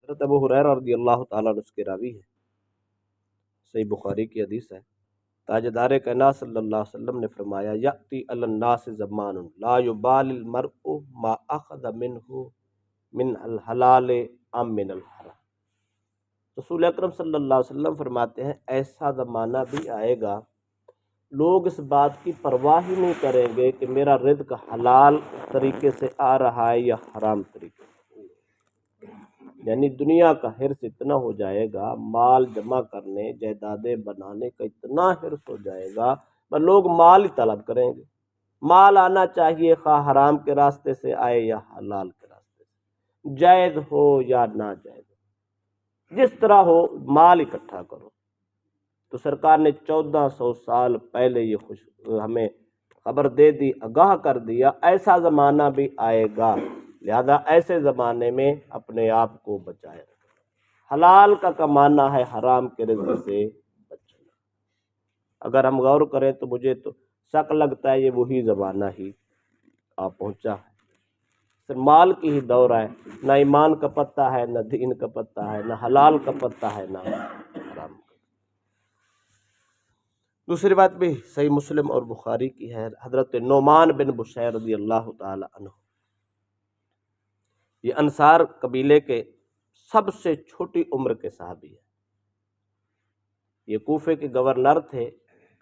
حضرت ابو ہریرہ رضی اللہ تعالیٰ عنہ اس کے راوی ہے، صحیح بخاری کی حدیث ہے، تاجدار کائنات صلی اللہ علیہ وسلم نے فرمایا یأتی علی الناس زمان لا یبال المرء ما اخذ منہ من الحلال ام من الحرام۔ رسول اکرم صلی اللہ علیہ وسلم فرماتے ہیں ایسا زمانہ بھی آئے گا لوگ اس بات کی پرواہ ہی نہیں کریں گے کہ میرا رزق حلال طریقے سے آ رہا ہے یا حرام طریقے سے، یعنی دنیا کا حرص اتنا ہو جائے گا، مال جمع کرنے جائیدادیں بنانے کا اتنا حرص ہو جائے گا، پر لوگ مال ہی طلب کریں گے، مال آنا چاہیے خواہ حرام کے راستے سے آئے یا حلال کے راستے سے، جائز ہو یا ناجائز ہو، جس طرح ہو مال اکٹھا کرو۔ تو سرکار نے 1400 سال پہلے یہ ہمیں خبر دے دی، آگاہ کر دیا ایسا زمانہ بھی آئے گا، لہذا ایسے زمانے میں اپنے آپ کو بچائے رکھنا، حلال کا کمانا ہے، حرام کے رزق سے بچنا۔ اگر ہم غور کریں تو مجھے تو شک لگتا ہے یہ وہی زمانہ ہی آ پہنچا ہے، صرف مال کی ہی دور ہے، نہ ایمان کا پتہ ہے، نہ دین کا پتہ ہے، نہ حلال کا پتہ ہے، نہ حرام کا۔ دوسری بات بھی صحیح مسلم اور بخاری کی ہے، حضرت نعمان بن بشیر رضی اللہ تعالی عنہ، یہ انصار قبیلے کے سب سے چھوٹی عمر کے صحابی ہیں، یہ کوفے کے گورنر تھے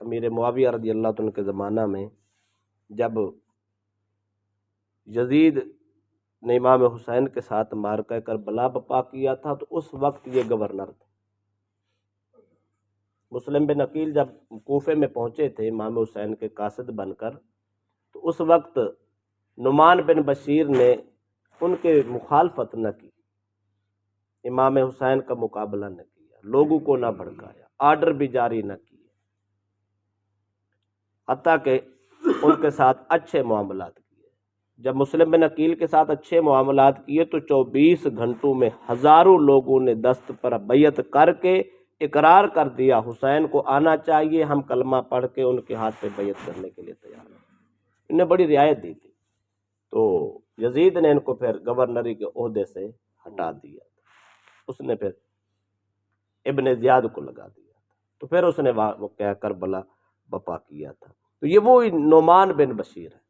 امیر معاویہ رضی اللہ عنہ کے زمانہ میں، جب یزید نے امام حسین کے ساتھ معرکہ کربلا برپا کیا تھا تو اس وقت یہ گورنر تھے۔ مسلم بن عقیل جب کوفے میں پہنچے تھے امام حسین کے قاصد بن کر، تو اس وقت نعمان بن بشیر نے ان کے مخالفت نہ کی، امام حسین کا مقابلہ نہ کیا، لوگوں کو نہ بھڑکایا، آرڈر بھی جاری نہ کیے، حتیٰ کہ ان کے ساتھ اچھے معاملات کیے۔ جب مسلم بن عقیل کے ساتھ اچھے معاملات کیے تو 24 گھنٹوں میں ہزاروں لوگوں نے دست پر بیعت کر کے اقرار کر دیا حسین کو آنا چاہیے، ہم کلمہ پڑھ کے ان کے ہاتھ پہ بیعت کرنے کے لیے تیار ہیں۔ انہیں بڑی رعایت دی تھی، تو یزید نے ان کو پھر گورنری کے عہدے سے ہٹا دیا، اس نے پھر ابن زیاد کو لگا دیا، تو پھر اس نے واقعہ کربلا برپا کیا تھا۔ تو یہ وہ نعمان بن بشیر ہے،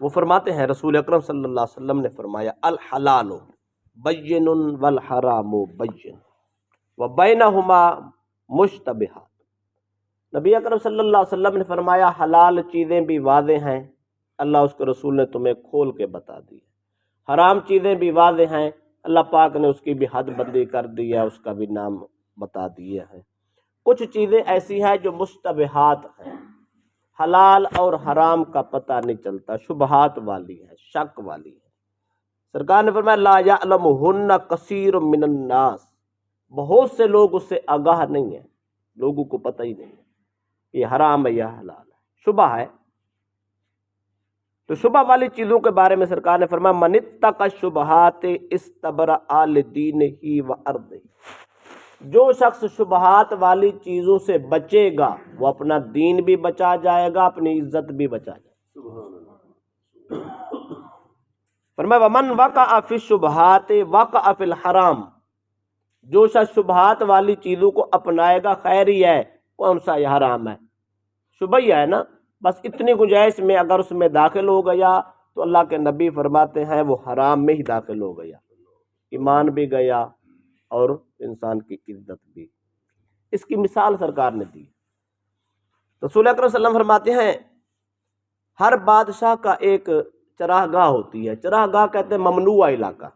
وہ فرماتے ہیں رسول اکرم صلی اللہ علیہ وسلم نے فرمایا الحلال بین والحرام بین وبینہما مشتبہات۔ نبی اکرم صلی اللہ علیہ وسلم نے فرمایا حلال چیزیں بھی واضح ہیں، اللہ اس کے رسول نے تمہیں کھول کے بتا دی ہے، حرام چیزیں بھی واضح ہیں، اللہ پاک نے اس کی بھی حد بندی کر دی ہے، اس کا بھی نام بتا دیا ہے۔ کچھ چیزیں ایسی ہیں جو مشتبہات ہیں، حلال اور حرام کا پتہ نہیں چلتا، شبہات والی ہے، شک والی ہے۔ سرکار نے فرمایا لا یعلمہن کثیر من الناس، بہت سے لوگ اس سے آگاہ نہیں ہیں، لوگوں کو پتہ ہی نہیں ہے یہ حرام ہے یا حلال ہے، شبہ ہے۔ تو شبہ والی چیزوں کے بارے میں سرکار نے فرمایا من اتقى الشبہات استبرأ لدینہ وعرضہ، جو شخص شبہات والی چیزوں سے بچے گا وہ اپنا دین بھی بچا جائے گا، اپنی عزت بھی بچا جائے گا۔ فرمایا ومن وقع فی الشبہات وقع فی الحرام، جو شخص شبہات والی چیزوں کو اپنائے گا خیر ہی ہے، کون سا یہ حرام ہے، شبہ ہی ہے نا، بس اتنی گنجائش میں اگر اس میں داخل ہو گیا تو اللہ کے نبی فرماتے ہیں وہ حرام میں ہی داخل ہو گیا، ایمان بھی گیا اور انسان کی عزت بھی۔ اس کی مثال سرکار نے دی، رسول اکرم صلی اللہ علیہ وسلم فرماتے ہیں ہر بادشاہ کا ایک چراہ گاہ ہوتی ہے، چراہ گاہ کہتے ہیں ممنوع علاقہ،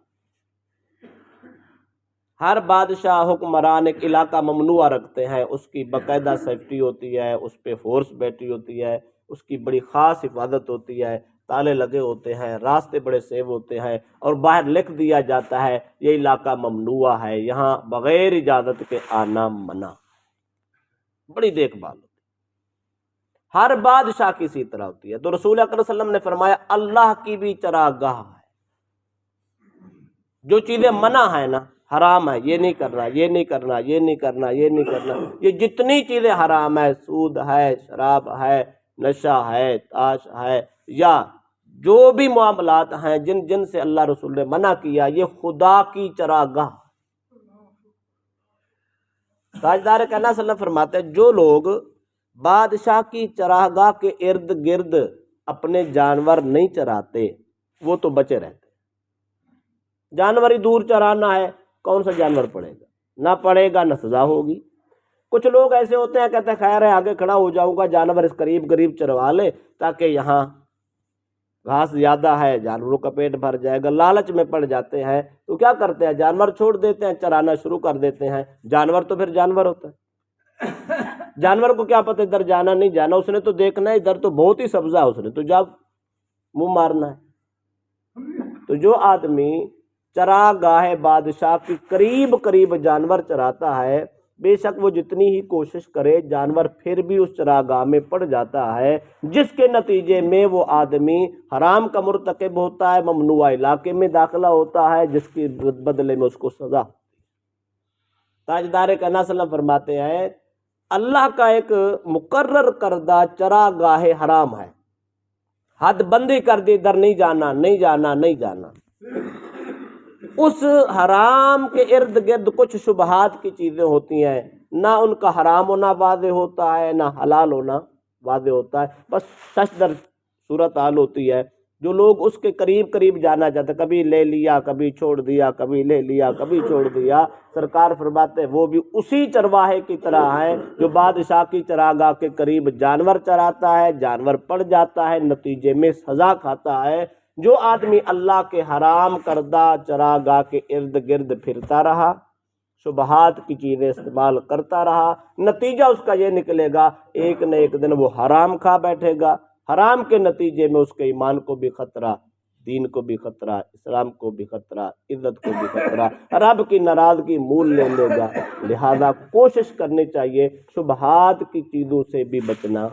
ہر بادشاہ حکمران ایک علاقہ ممنوع رکھتے ہیں، اس کی باقاعدہ سیفٹی ہوتی ہے، اس پہ فورس بیٹھی ہوتی ہے، اس کی بڑی خاص حفاظت ہوتی ہے، تالے لگے ہوتے ہیں، راستے بڑے سیو ہوتے ہیں، اور باہر لکھ دیا جاتا ہے یہ علاقہ ممنوع ہے، یہاں بغیر اجازت کے آنا منع، بڑی دیکھ بھال ہوتی ہے، ہر بادشاہ کی اسی طرح ہوتی ہے۔ تو رسول اکرم صلی اللہ علیہ وسلم نے فرمایا اللہ کی بھی چراہ گاہ ہے، جو چیزیں منع ہیں نا، حرام ہے، یہ نہیں کرنا، یہ نہیں کرنا، یہ نہیں کرنا، یہ نہیں کرنا، یہ جتنی چیزیں حرام ہے، سود ہے، شراب ہے، نشہ ہے، تاش ہے، یا جو بھی معاملات ہیں جن جن سے اللہ رسول نے منع کیا، یہ خدا کی چراگاہ۔ تاجدار کائنات صلی اللہ علیہ وسلم فرماتے ہیں جو لوگ بادشاہ کی چراگاہ کے ارد گرد اپنے جانور نہیں چراتے وہ تو بچے رہتے۔ جانور ہی دور چرانا ہے، کون سا جانور پڑے گا؟ نہ پڑے گا نہ سزا ہوگی۔ کچھ لوگ ایسے ہوتے ہیں کہتے ہیں خیر ہے آگے کھڑا ہو جاؤں گا، جانور اس قریب قریب چروا لے تاکہ یہاں گھاس زیادہ ہے، جانوروں کا پیٹ بھر جائے گا۔ لالچ میں پڑ جاتے ہیں تو کیا کرتے ہیں، جانور چھوڑ دیتے ہیں، چرانا شروع کر دیتے ہیں۔ جانور تو پھر جانور ہوتا ہے، جانور کو کیا پتہ ادھر جانا نہیں جانا، اس نے تو دیکھنا ہے ادھر تو بہت ہی سبزہ ہے، اس نے تو جا منہ مارنا ہے۔ تو جو آدمی چراگاہ بادشاہ کی قریب قریب جانور چراتا ہے، بے شک وہ جتنی ہی کوشش کرے جانور پھر بھی اس چراگاہ میں پڑ جاتا ہے، جس کے نتیجے میں وہ آدمی حرام کا مرتکب ہوتا ہے، ممنوعہ علاقے میں داخلہ ہوتا ہے، جس کے بدلے میں اس کو سزا۔ تاجدار کائنات صلی اللہ علیہ وسلم فرماتے ہیں اللہ کا ایک مقرر کردہ چراگاہ حرام ہے، حد بندی کر دی، ادھر نہیں جانا نہیں جانا نہیں جانا۔ اس حرام کے ارد گرد کچھ شبہات کی چیزیں ہوتی ہیں، نہ ان کا حرام ہونا واضح ہوتا ہے نہ حلال ہونا واضح ہوتا ہے، بس شش در صورت حال ہوتی ہے۔ جو لوگ اس کے قریب قریب جانا چاہتے، کبھی لے لیا کبھی چھوڑ دیا، کبھی لے لیا کبھی چھوڑ دیا، سرکار فرماتے ہیں وہ بھی اسی چرواہے کی طرح ہے جو بادشاہ کی چراگاہ کے قریب جانور چراتا ہے، جانور پڑ جاتا ہے، نتیجے میں سزا کھاتا ہے۔ جو آدمی اللہ کے حرام کردہ چراگاہ کے ارد گرد پھرتا رہا، شبہات کی چیزیں استعمال کرتا رہا، نتیجہ اس کا یہ نکلے گا ایک نہ ایک دن وہ حرام کھا بیٹھے گا۔ حرام کے نتیجے میں اس کے ایمان کو بھی خطرہ، دین کو بھی خطرہ، اسلام کو بھی خطرہ، عزت کو بھی خطرہ، رب کی ناراضگی مول لے لے گا۔ لہذا کوشش کرنی چاہیے شبہات کی چیزوں سے بھی بچنا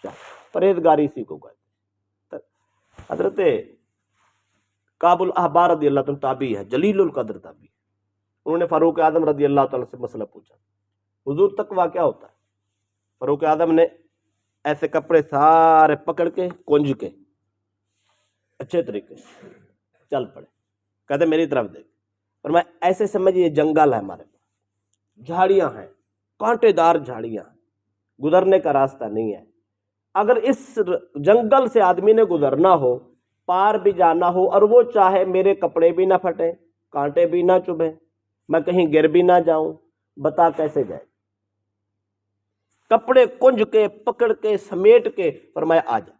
چاہیے، پرہیزگاری اسی کو کہتے ہیں۔ حضرت کعب الاحبار رضی اللہ عنہ تابعی ہے، جلیل القدر تابعی، انہوں نے فاروق اعظم رضی اللہ تعالیٰ سے مسئلہ پوچھا، حضور تقویٰ کیا ہوتا ہے؟ فاروق اعظم نے ایسے کپڑے سارے پکڑ کے کنج کے اچھے طریقے سے چل پڑے، کہتے میری طرف دیکھ، اور میں ایسے سمجھیے جنگل ہے ہمارے پاس، جھاڑیاں ہیں، کانٹے دار جھاڑیاں ہیں، گزرنے کا راستہ نہیں ہے۔ اگر اس جنگل سے آدمی نے گزرنا ہو، پار بھی جانا ہو، اور وہ چاہے میرے کپڑے بھی نہ پھٹیں، کانٹے بھی نہ چبھیں، میں کہیں گر بھی نہ جاؤں، بتا کیسے جائے؟ کپڑے کنج کے پکڑ کے سمیٹ کے فرمایا آ جا۔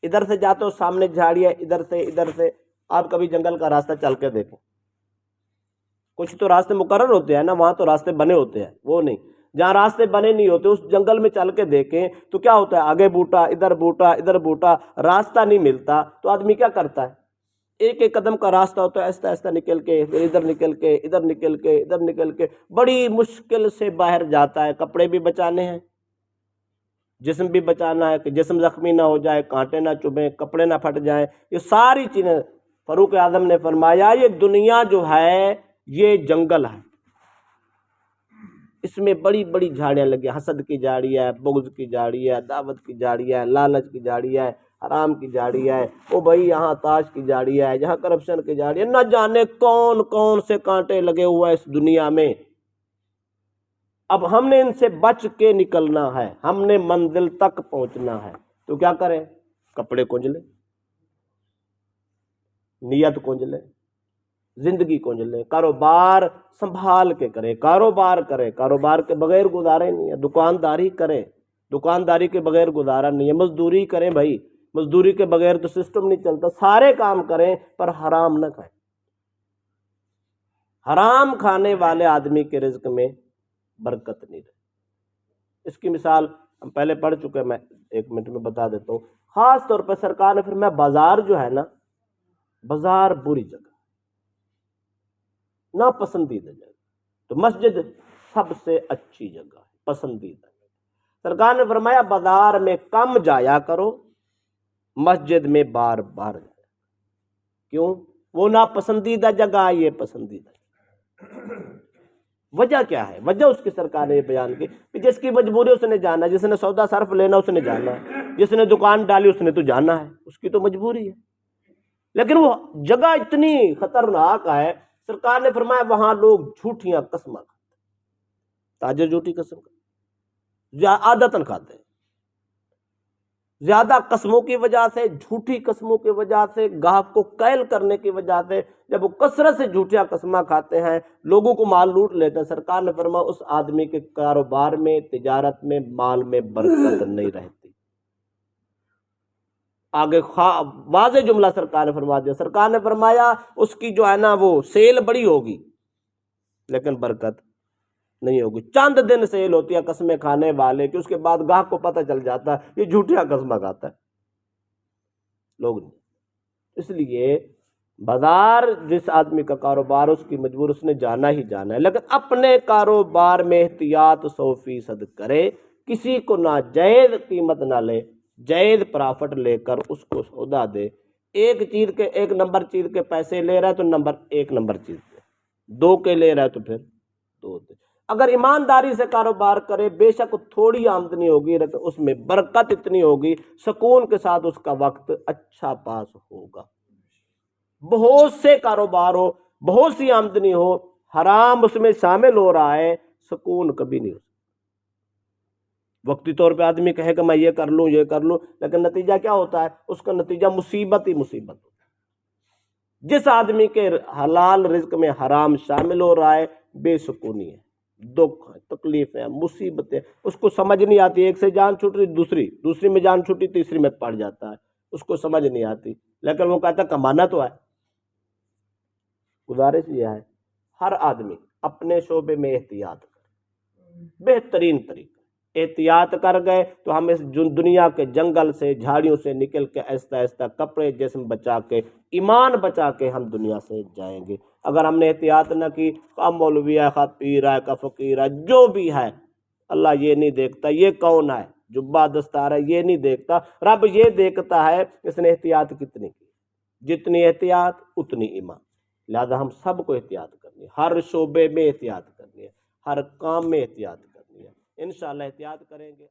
ادھر سے جاتے ہو سامنے جھاڑی ہے، ادھر سے آپ کبھی جنگل کا راستہ چل کے دیکھیں، کچھ تو راستے مقرر ہوتے ہیں نا، وہاں تو راستے بنے ہوتے ہیں، وہ نہیں، جہاں راستے بنے نہیں ہوتے اس جنگل میں چل کے دیکھیں تو کیا ہوتا ہے، آگے بوٹا ادھر بوٹا ادھر بوٹا، راستہ نہیں ملتا تو آدمی کیا کرتا ہے، ایک ایک قدم کا راستہ ہوتا ہے، آہستہ آہستہ نکل کے پھر ادھر نکل کے ادھر نکل کے ادھر نکل کے بڑی مشکل سے باہر جاتا ہے۔ کپڑے بھی بچانے ہیں، جسم بھی بچانا ہے کہ جسم زخمی نہ ہو جائے، کانٹے نہ چبھیں، کپڑے نہ پھٹ جائیں، یہ ساری چیزیں۔ فاروق اعظم نے فرمایا یہ دنیا جو ہے یہ جنگل ہے، اس میں بڑی بڑی جھاڑیاں لگی، حسد کی جھاڑی ہے، بغض کی جھاڑی ہے، دعوت کی جھاڑی ہے، لالچ کی جھاڑی ہے، حرام کی جھاڑی ہے، او بھائی یہاں تاش کی جھاڑی ہے، یہاں کرپشن کی جھاڑی ہے، نہ جانے کون کون سے کانٹے لگے ہوئے اس دنیا میں۔ اب ہم نے ان سے بچ کے نکلنا ہے، ہم نے منزل تک پہنچنا ہے، تو کیا کریں؟ کپڑے کنج لیں، نیت کنج لیں، زندگی کنج لیں، کاروبار سنبھال کے کریں، کاروبار کریں، کاروبار کے بغیر گزارے نہیں ہے، دکانداری کریں، دکانداری کے بغیر گزارا نہیں ہے، مزدوری کریں بھائی، مزدوری کے بغیر تو سسٹم نہیں چلتا، سارے کام کریں پر حرام نہ کھائیں۔ حرام کھانے والے آدمی کے رزق میں برکت نہیں رہتی۔ اس کی مثال ہم پہلے پڑھ چکے، میں ایک منٹ میں بتا دیتا ہوں۔ خاص طور پر سرکار نے فرمایا بازار جو ہے نا، بازار بری جگہ، ناپسندیدہ جگہ، تو مسجد سب سے اچھی جگہ ہے، پسندیدہ جگہ۔ سرکار نے فرمایا بازار میں کم جایا کرو، مسجد میں بار بار جایا۔ کیوں؟ وہ ناپسندیدہ جگہ ہے، یہ پسندیدہ جگہ۔ وجہ کیا ہے؟ وجہ اس کی سرکار نے یہ بیان کی کہ جس کی مجبوری اس نے جانا، جس نے سودا صرف لینا اس نے جانا ہے، جس نے دکان ڈالی اس نے تو جانا ہے، اس کی تو مجبوری ہے، لیکن وہ جگہ اتنی خطرناک ہے، سرکار نے فرمایا وہاں لوگ جھوٹیاں قسمیں کھاتے، تاجر جھوٹی قسم عادتاً کھاتے ہیں، زیادہ قسموں کی وجہ سے، جھوٹی قسموں کی وجہ سے، گاہک کو کیل کرنے کی وجہ سے، جب وہ کثرت سے جھوٹیاں قسمیں کھاتے ہیں، لوگوں کو مال لوٹ لیتے ہیں، سرکار نے فرمایا اس آدمی کے کاروبار میں، تجارت میں، مال میں برکت نہیں رہتی۔ آگے واضح جملہ سرکار نے فرما دیا، سرکار نے فرمایا اس کی جو ہے نا وہ سیل بڑی ہوگی لیکن برکت نہیں ہوگی، چند دن سیل ہوتی ہے قسمیں کھانے والے کہ اس کے بعد گاہک کو پتہ چل جاتا ہے یہ جھوٹیاں قسمیں کھاتا ہے، لوگ نہیں۔ اس لیے بازار جس آدمی کا کاروبار اس کی مجبور، اس نے جانا ہی جانا ہے، لیکن اپنے کاروبار میں احتیاط 100% کرے، کسی کو ناجائز قیمت نہ لے، جائز پرافٹ لے کر اس کو سودا دے، ایک نمبر چیز کے پیسے لے رہا ہے تو ایک نمبر چیز دے، 2 کے لے رہا ہے تو پھر 2 دے۔ اگر ایمانداری سے کاروبار کرے، بے شک تھوڑی آمدنی ہوگی لیکن اس میں برکت اتنی ہوگی، سکون کے ساتھ اس کا وقت اچھا پاس ہوگا۔ بہت سے کاروبار ہو، بہت سی آمدنی ہو، حرام اس میں شامل ہو رہا ہے، سکون کبھی نہیں ہو سکتا۔ وقتی طور پہ آدمی کہے کہ میں یہ کر لوں لیکن نتیجہ کیا ہوتا ہے؟ اس کا نتیجہ مصیبت ہی مصیبت ہوتا ہے۔ جس آدمی کے حلال رزق میں حرام شامل ہو رہا ہے، بے سکونی ہے، دکھ ہے، تکلیف ہے، مصیبت ہے، اس کو سمجھ نہیں آتی، ایک سے جان چھوٹ رہی، دوسری میں جان چھوٹی، تیسری میں پڑ جاتا ہے، اس کو سمجھ نہیں آتی، لیکن وہ کہتا ہے کمانا تو ہے۔ گزارش یہ ہے ہر آدمی اپنے شعبے میں احتیاط کرے، بہترین طریقہ احتیاط کر گئے تو ہم اس دنیا کے جنگل سے، جھاڑیوں سے نکل کے آہستہ آہستہ کپڑے جسم بچا کے، ایمان بچا کے ہم دنیا سے جائیں گے۔ اگر ہم نے احتیاط نہ کی، خواہ مولوی ہے، خواہ پیر ہے، خواہ فقیر ہے، جو بھی ہے، اللہ یہ نہیں دیکھتا یہ کون ہے، جبہ دستار ہے، یہ نہیں دیکھتا، رب یہ دیکھتا ہے اس نے احتیاط کتنی کی، جتنی احتیاط اتنی ایمان۔ لہذا ہم سب کو احتیاط کرنی ہے، ہر شعبے میں احتیاط کرنی ہے، ہر کام میں احتیاط کرنی ہے، انشاءاللہ احتیاط کریں گے۔